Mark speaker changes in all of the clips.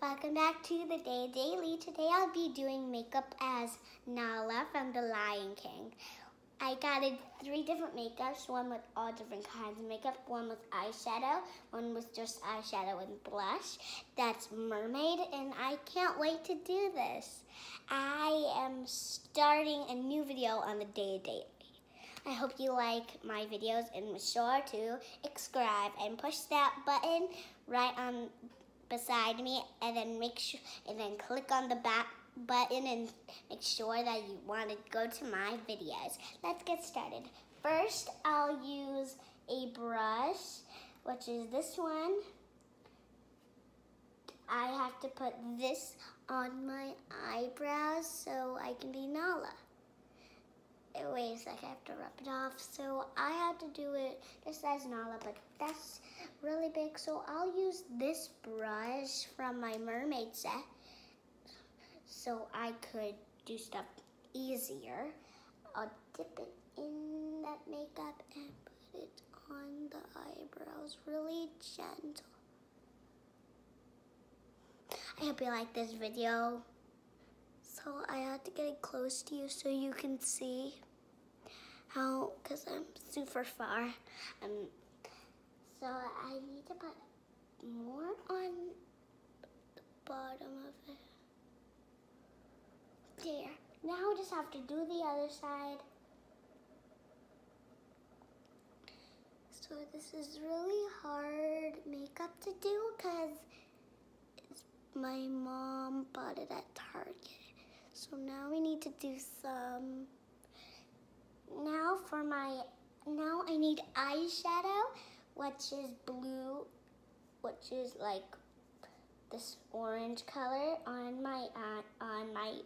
Speaker 1: Welcome back to the Day Daily. Today I'll be doing makeup as Nala from The Lion King. I got 3 different makeups, one with all different kinds of makeup, one with eyeshadow, one with just eyeshadow and blush. That's mermaid, and I can't wait to do this. I am starting a new video on the Day Daily. I hope you like my videos and be sure to subscribe and push that button right on beside me, and then click on the back button and make sure that you want to go to my videos. Let's get started. First, I'll use a brush, which is this one. I have to put this on my eyebrows so I can be Nala. It weighs like I have to rub it off, so I have to do it just as Nala, but that's really big, so I'll use this brush from my mermaid set so I could do stuff easier. I'll dip it in that makeup and put it on the eyebrows really gentle. I hope you like this video. So I have to get it close to you so you can see how, because I'm super far. So I need to put more on the bottom of it. There. Now we just have to do the other side. So this is really hard makeup to do because my mom bought it at Target. So now we need to do some. Now I need eyeshadow, which is blue, which is like this orange color on my eyes.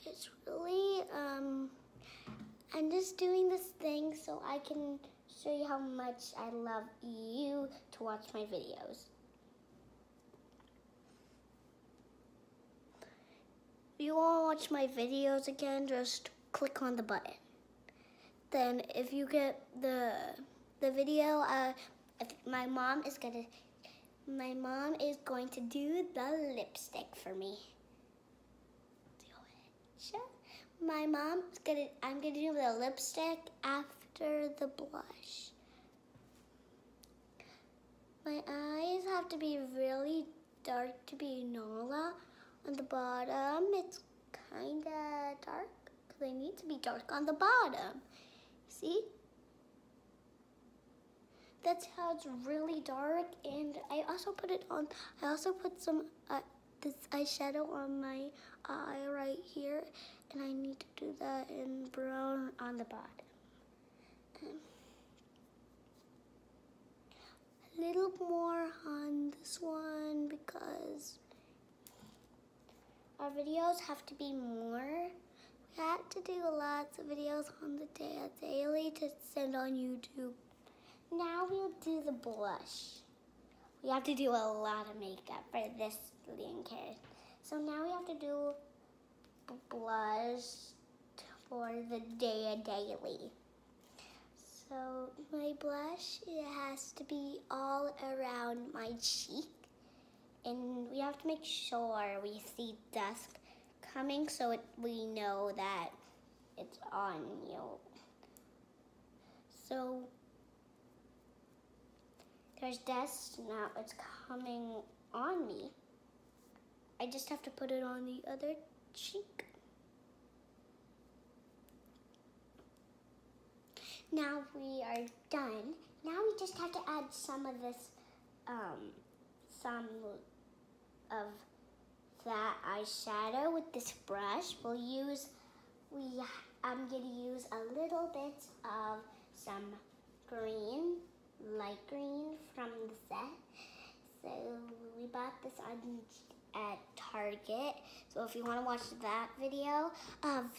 Speaker 1: It's really I'm just doing this thing so I can show you how much I love you to watch my videos. If you want to watch my videos again, just click on the button. Then if you get the video, if my mom is going to do the lipstick for me. I'm gonna do the lipstick after the blush. My eyes have to be really dark to be Nala. On the bottom, it's kind of dark because they need to be dark on the bottom. See? That's how it's really dark. And I also put some this eyeshadow on my eye right here, and I need to do that in brown on the bottom. A little more on this one because our videos have to be more. We had to do lots of videos on the daily to send on YouTube. Now we'll do the blush. We have to do a lot of makeup for this lean kid. So now we have to do blush for the daily. So my blush, it has to be all around my cheek. And we have to make sure we see dusk coming so we know that it's on you. So there's dusk, now it's coming on me. I just have to put it on the other cheek. Now we are done. Now we just have to add some of this, some of that eyeshadow with this brush. I'm gonna use a little bit of some green, light green from the set. So we bought this at Target. So if you want to watch that video of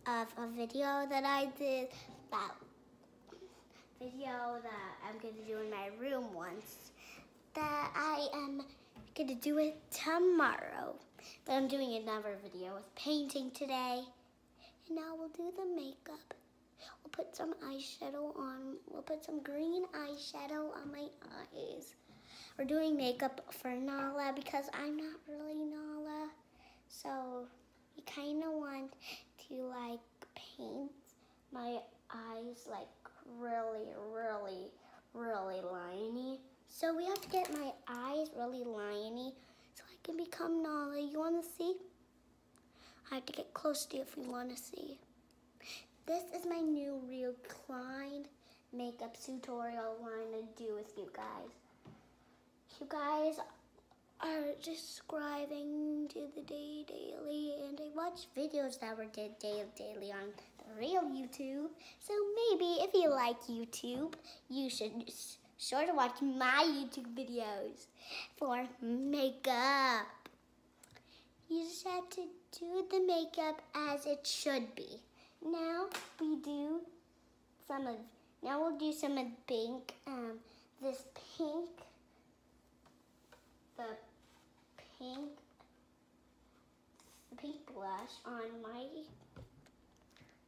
Speaker 1: a video that I did, that video that I'm gonna do in my room once, that I am gonna do it tomorrow. But I'm doing another video with painting today. And now we'll do the makeup. We'll put some eyeshadow on. We'll put some green eyeshadow on my eyes. we're doing makeup for Nala because I'm not really Nala. So you kind of want to like paint my eyes like really liney. So we have to get my eyes really liney so I can become Nala. You want to see? I have to get close to you if you want to see. This is my new reclined makeup tutorial I want to do with you guys. You guys are subscribing to the Day Daily, and I watch videos that were did daily on the real YouTube. So maybe if you like YouTube, you should sure to watch my YouTube videos for makeup. You just have to do the makeup as it should be. Now we'll do some of pink. This pink, the pink blush on my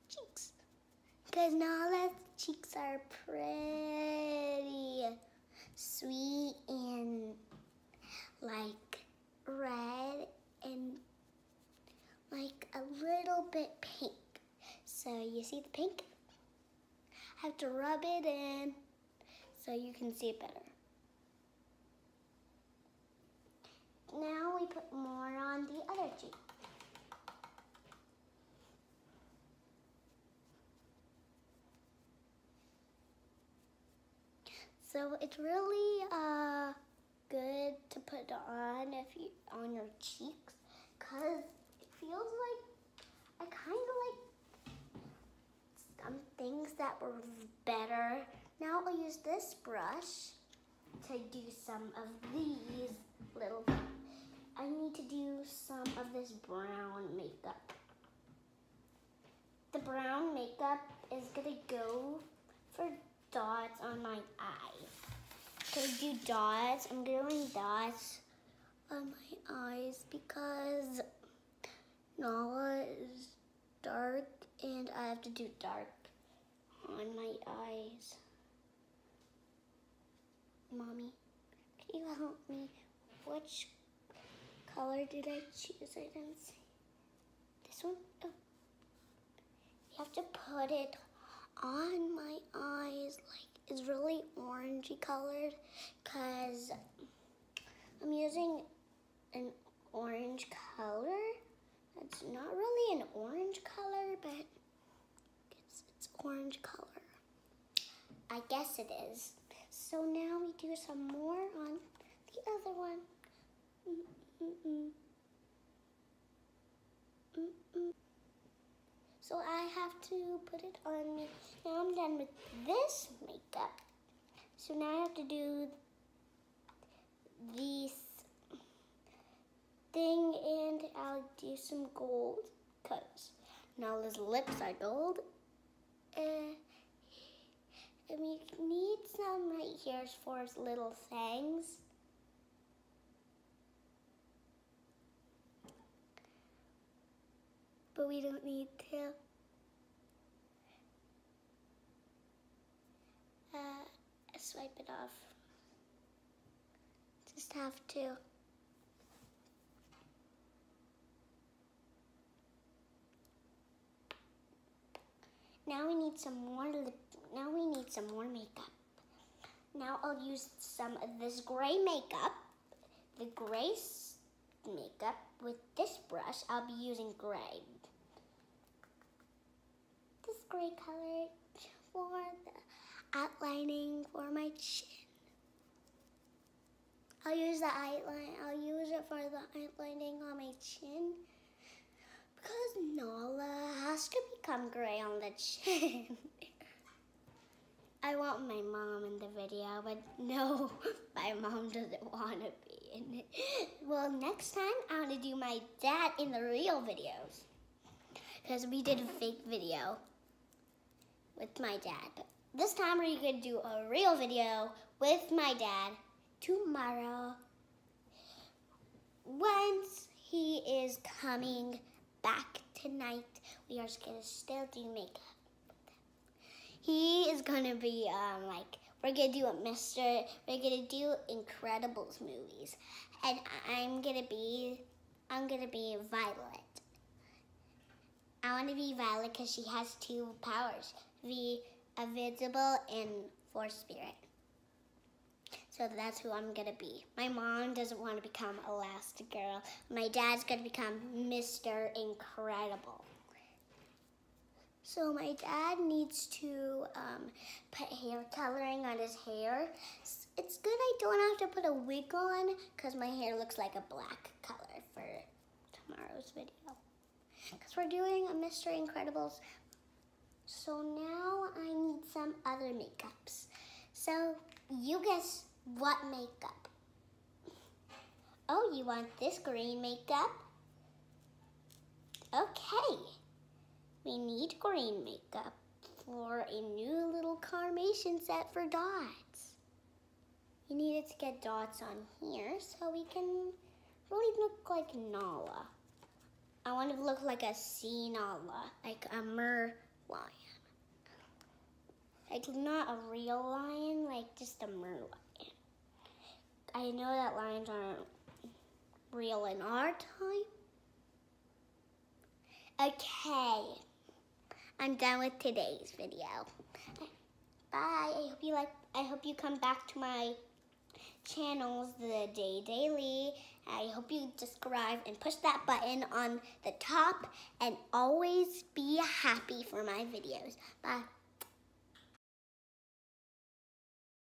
Speaker 1: cheeks. Because Nala's cheeks are pretty sweet and like red and like a little bit pink. So you see the pink? I have to rub it in so you can see it better. Now we put more on the other cheek. So it's really good to put on on your cheeks, cause it feels like I kind of like some things that were better. Now I'll use this brush to do some of these little. I need to do some of this brown makeup. The brown makeup is gonna go for dots on my eyes. I'm gonna do dots. I'm doing dots on my eyes because Nala is dark and I have to do dark on my eyes. Mommy, can you help me? Which color did I choose? I didn't see. This one? Oh. You have to put it on my eyes like it's really orangey colored because I'm using an orange color. It's not really an orange color, but it's orange color. I guess it is. So now we do some more on the other one. So I have to put it on me. Now I'm done with this makeup. So now I have to do this thing and I'll do some gold because Nala's lips are gold. And we need some right here for his little fangs. But we don't need to. Swipe it off. Just have to. Now we need some more makeup. Now I'll use some of this gray makeup. The gray makeup with this brush. I'll be using gray. This gray color for the outlining for my chin. I'll use it for the outlining on my chin because Nala has to become gray on the chin. I want my mom in the video, but no, my mom doesn't want to be in it. Well, next time I want to do my dad in the real videos because we did a fake video with my dad. But this time we're going to do a real video with my dad tomorrow once he is coming back tonight. We are going to still do makeup. He is going to be We're gonna do we're gonna do Incredibles movies. And I'm gonna be Violet. I want to be Violet because she has 2 powers, be invisible and force spirit. So that's who I'm gonna be. My mom doesn't want to become Elastigirl. My dad's gonna become Mr. Incredible. So my dad needs to put hair coloring on his hair. It's good I don't have to put a wig on because my hair looks like a black color for tomorrow's video. Because we're doing a Mr. Incredibles. So now I need some other makeups. So you guess what makeup? Oh, you want this green makeup? Okay. We need green makeup for a new little carnation set for dots. You needed to get dots on here so we can really look like Nala. I want to look like a sea Nala, like a mer lion. Like not a real lion, like just a mer lion. I know that lions aren't real in our time. Okay. I'm done with today's video. Bye. I hope you come back to my channels, The Day Daily. I hope you subscribe and push that button on the top and always be happy for my videos. Bye.